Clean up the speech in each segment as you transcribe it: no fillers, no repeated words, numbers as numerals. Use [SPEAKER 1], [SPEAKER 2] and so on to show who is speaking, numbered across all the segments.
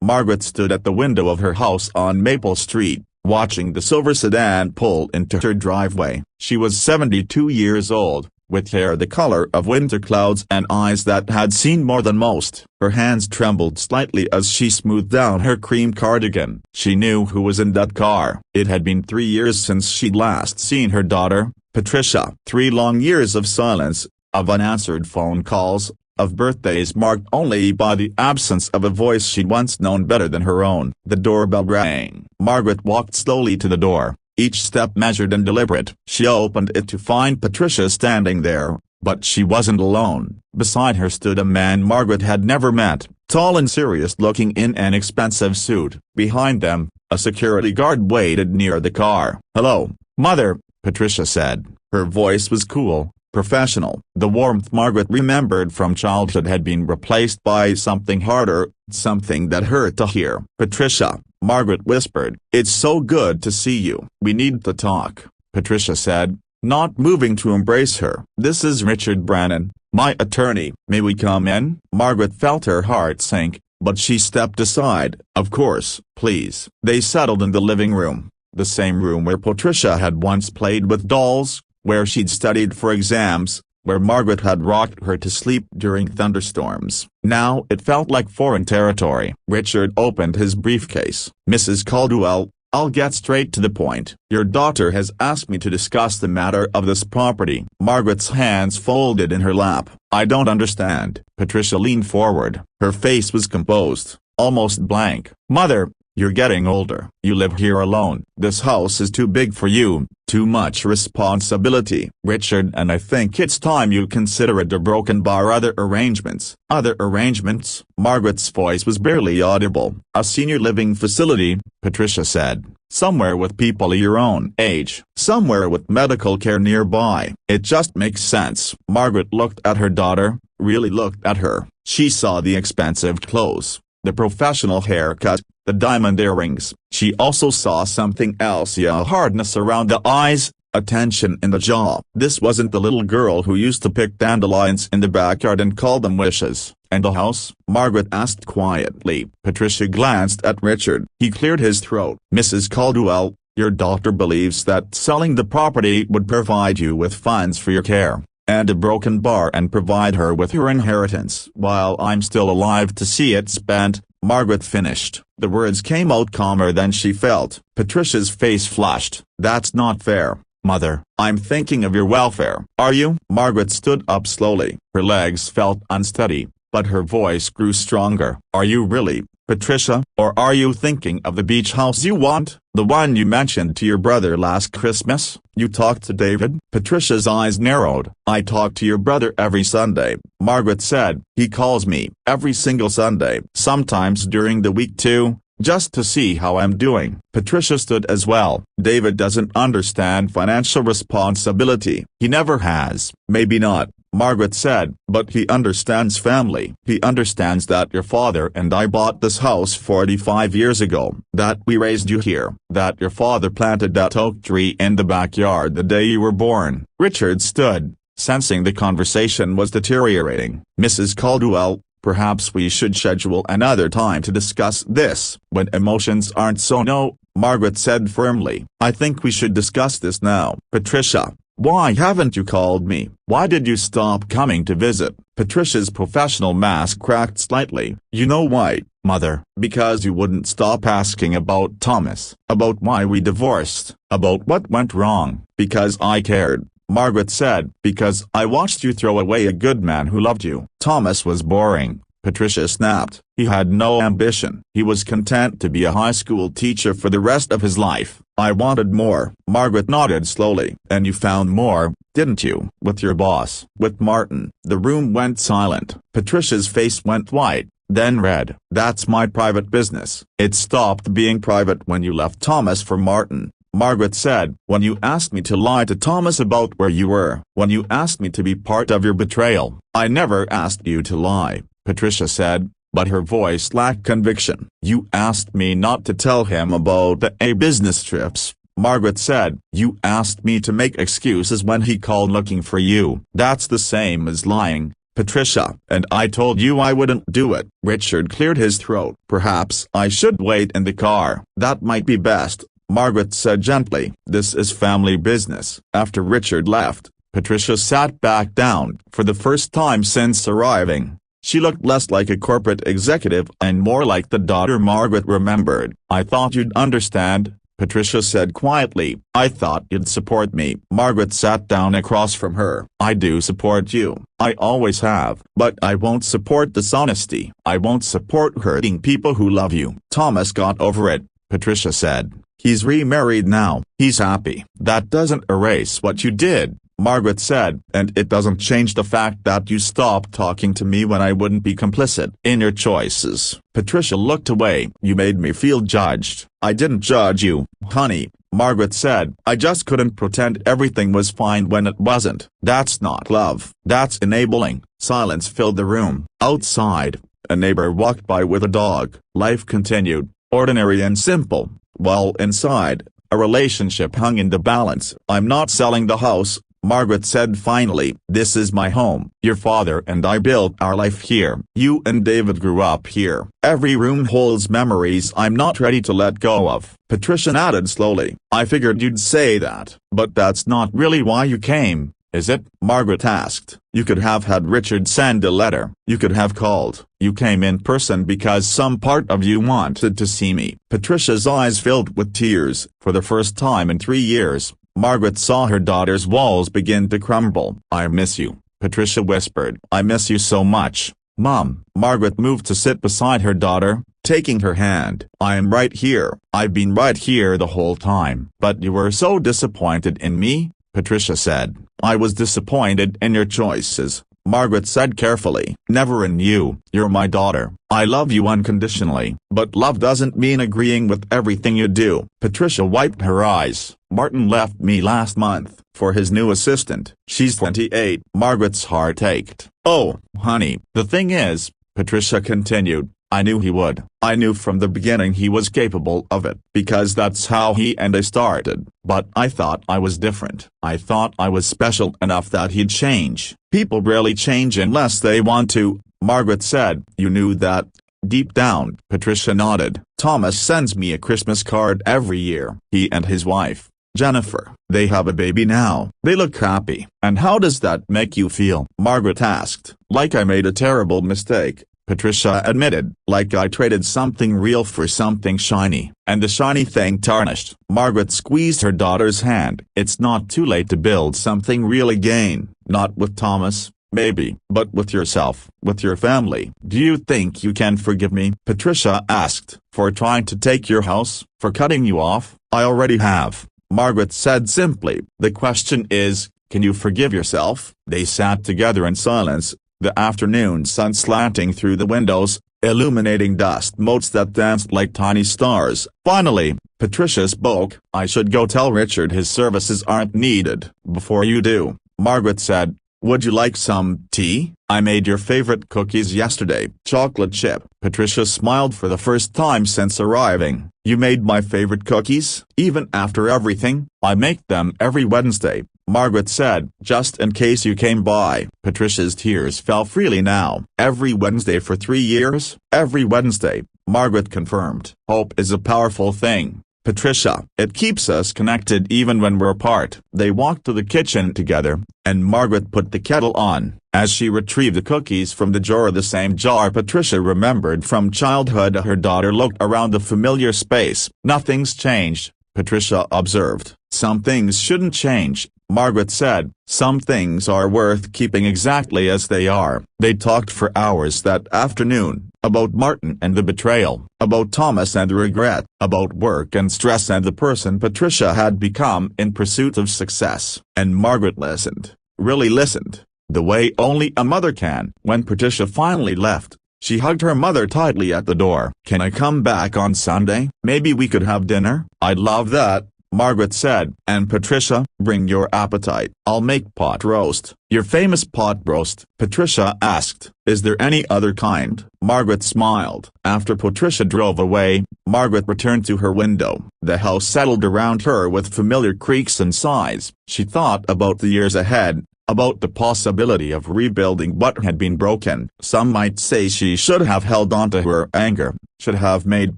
[SPEAKER 1] Margaret stood at the window of her house on Maple Street, watching the silver sedan pull into her driveway. She was 72 years old, with hair the color of winter clouds and eyes that had seen more than most. Her hands trembled slightly as she smoothed down her cream cardigan. She knew who was in that car. It had been 3 years since she'd last seen her daughter, Patricia. 3 long years of silence, of unanswered phone calls, of birthdays marked only by the absence of a voice she'd once known better than her own. The doorbell rang. Margaret walked slowly to the door, each step measured and deliberate. She opened it to find Patricia standing there, but she wasn't alone. Beside her stood a man Margaret had never met, tall and serious-looking in an expensive suit. Behind them, a security guard waited near the car. "Hello, Mother," Patricia said. Her voice was cool, professional. The warmth Margaret remembered from childhood had been replaced by something harder, something that hurt to hear. "Patricia," Margaret whispered, "it's so good to see you." "We need to talk," Patricia said, not moving to embrace her. "This is Richard Brannan, my attorney." "May we come in?" Margaret felt her heart sink, but she stepped aside. "Of course, please." They settled in the living room, the same room where Patricia had once played with dolls, where she'd studied for exams, where Margaret had rocked her to sleep during thunderstorms. Now it felt like foreign territory. Richard opened his briefcase. "Mrs. Caldwell, I'll get straight to the point. Your daughter has asked me to discuss the matter of this property." Margaret's hands folded in her lap. "I don't understand." Patricia leaned forward. Her face was composed, almost blank. "Mother, you're getting older. You live here alone. This house is too big for you, too much responsibility, Richard, and I think it's time you consider it broken by other arrangements." "Other arrangements?" Margaret's voice was barely audible. "A senior living facility," Patricia said. "Somewhere with people your own age. Somewhere with medical care nearby. It just makes sense." Margaret looked at her daughter, really looked at her. She saw the expensive clothes, the professional haircut, the diamond earrings. She also saw something else, a hardness around the eyes, a tension in the jaw. This wasn't the little girl who used to pick dandelions in the backyard and call them wishes. "And the house?" Margaret asked quietly. Patricia glanced at Richard. He cleared his throat. "Mrs. Caldwell, your daughter believes that selling the property would provide you with funds for your care, and a broken bar and provide her with her inheritance while I'm still alive to see it spent," Margaret finished. The words came out calmer than she felt. Patricia's face flushed. "That's not fair, Mother. I'm thinking of your welfare." "Are you?" Margaret stood up slowly. Her legs felt unsteady, but her voice grew stronger. "Are you really, Patricia, or are you thinking of the beach house you want, the one you mentioned to your brother last Christmas?" "You talked to David?" Patricia's eyes narrowed. "I talk to your brother every Sunday," Margaret said. "He calls me every single Sunday, sometimes during the week too, just to see how I'm doing." Patricia stood as well. "David doesn't understand financial responsibility. He never has." "Maybe not," Margaret said, "but he understands family. He understands that your father and I bought this house 45 years ago, that we raised you here, that your father planted that oak tree in the backyard the day you were born." Richard stood, sensing the conversation was deteriorating. "Mrs. Caldwell, perhaps we should schedule another time to discuss this." "When emotions aren't so no," Margaret said firmly. "I think we should discuss this now." "Patricia, why haven't you called me? Why did you stop coming to visit?" Patricia's professional mask cracked slightly. "You know why, Mother? Because you wouldn't stop asking about Thomas, about why we divorced, about what went wrong." "Because I cared," Margaret said. "Because I watched you throw away a good man who loved you." "Thomas was boring," Patricia snapped. "He had no ambition. He was content to be a high school teacher for the rest of his life. I wanted more." Margaret nodded slowly. "And you found more, didn't you? With your boss?" "With Martin." The room went silent. Patricia's face went white, then red. "That's my private business." "It stopped being private when you left Thomas for Martin," Margaret said. "When you asked me to lie to Thomas about where you were. When you asked me to be part of your betrayal." "I never asked you to lie," Patricia said, but her voice lacked conviction. "You asked me not to tell him about the business trips," Margaret said. "You asked me to make excuses when he called looking for you." "That's the same as lying," Patricia, and I told you I wouldn't do it. Richard cleared his throat. Perhaps I should wait in the car. That might be best, Margaret said gently. This is family business. After Richard left, Patricia sat back down. For the first time since arriving, she looked less like a corporate executive and more like the daughter Margaret remembered. I thought you'd understand, Patricia said quietly. I thought you'd support me. Margaret sat down across from her. I do support you. I always have. But I won't support dishonesty. I won't support hurting people who love you. Thomas got over it, Patricia said. He's remarried now. He's happy. That doesn't erase what you did, Margaret said, and it doesn't change the fact that you stopped talking to me when I wouldn't be complicit in your choices. Patricia looked away. You made me feel judged. I didn't judge you, honey, Margaret said. I just couldn't pretend everything was fine when it wasn't. That's not love. That's enabling. Silence filled the room. Outside, a neighbor walked by with a dog. Life continued, ordinary and simple, while inside, a relationship hung in the balance. I'm not selling the house, Margaret said finally. This is my home. Your father and I built our life here. You and David grew up here. Every room holds memories I'm not ready to let go of. Patricia nodded slowly. I figured you'd say that. But that's not really why you came, is it? Margaret asked. You could have had Richard send a letter. You could have called. You came in person because some part of you wanted to see me. Patricia's eyes filled with tears. For the first time in 3 years, Margaret saw her daughter's walls begin to crumble. I miss you, Patricia whispered. I miss you so much, Mom. Margaret moved to sit beside her daughter, taking her hand. I am right here. I've been right here the whole time. But you were so disappointed in me, Patricia said. I was disappointed in your choices, Margaret said carefully. Never in you. You're my daughter. I love you unconditionally. But love doesn't mean agreeing with everything you do. Patricia wiped her eyes. Martin left me last month for his new assistant. She's 28. Margaret's heart ached. Oh, honey. The thing is, Patricia continued, I knew he would. I knew from the beginning he was capable of it, because that's how he and I started. But I thought I was different. I thought I was special enough that he'd change. People rarely change unless they want to, Margaret said. You knew that, deep down. Patricia nodded. Thomas sends me a Christmas card every year. He and his wife, Jennifer, they have a baby now. They look happy. And how does that make you feel? Margaret asked. Like I made a terrible mistake, Patricia admitted. Like I traded something real for something shiny, and the shiny thing tarnished. Margaret squeezed her daughter's hand. It's not too late to build something real again. Not with Thomas, maybe, but with yourself, with your family. Do you think you can forgive me? Patricia asked. For trying to take your house? For cutting you off? I already have, Margaret said simply. The question is, can you forgive yourself? They sat together in silence, the afternoon sun slanting through the windows, illuminating dust motes that danced like tiny stars. Finally, Patricia spoke. I should go tell Richard his services aren't needed. Before you do, Margaret said, would you like some tea? I made your favorite cookies yesterday. Chocolate chip. Patricia smiled for the first time since arriving. You made my favorite cookies? Even after everything? I make them every Wednesday, Margaret said. Just in case you came by. Patricia's tears fell freely now. Every Wednesday for 3 years? Every Wednesday, Margaret confirmed. Hope is a powerful thing, Patricia. It keeps us connected even when we're apart. They walked to the kitchen together, and Margaret put the kettle on. As she retrieved the cookies from the drawer, the same jar Patricia remembered from childhood, her daughter looked around the familiar space. Nothing's changed, Patricia observed. Some things shouldn't change, Margaret said. Some things are worth keeping exactly as they are. They talked for hours that afternoon, about Martin and the betrayal, about Thomas and the regret, about work and stress and the person Patricia had become in pursuit of success. And Margaret listened, really listened, the way only a mother can. When Patricia finally left, she hugged her mother tightly at the door. Can I come back on Sunday? Maybe we could have dinner? I'd love that, Margaret said. And Patricia, bring your appetite. I'll make pot roast. Your famous pot roast? Patricia asked. Is there any other kind? Margaret smiled. After Patricia drove away, Margaret returned to her window. The house settled around her with familiar creaks and sighs. She thought about the years ahead, about the possibility of rebuilding what had been broken. Some might say she should have held on to her anger, should have made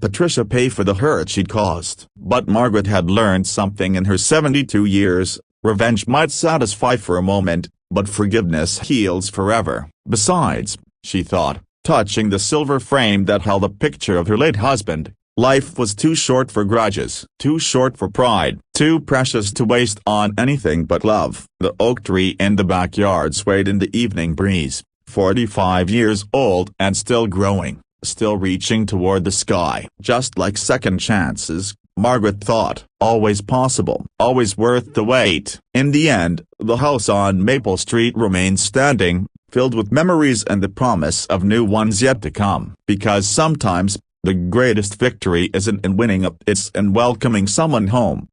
[SPEAKER 1] Patricia pay for the hurt she'd caused. But Margaret had learned something in her 72 years. Revenge might satisfy for a moment, but forgiveness heals forever. Besides, she thought, touching the silver frame that held a picture of her late husband, life was too short for grudges, too short for pride, too precious to waste on anything but love. The oak tree in the backyard swayed in the evening breeze, 45 years old and still growing, still reaching toward the sky. Just like second chances, Margaret thought, always possible, always worth the wait. In the end, the house on Maple Street remained standing, filled with memories and the promise of new ones yet to come. Because sometimes, the greatest victory isn't in winning up, it's in welcoming someone home.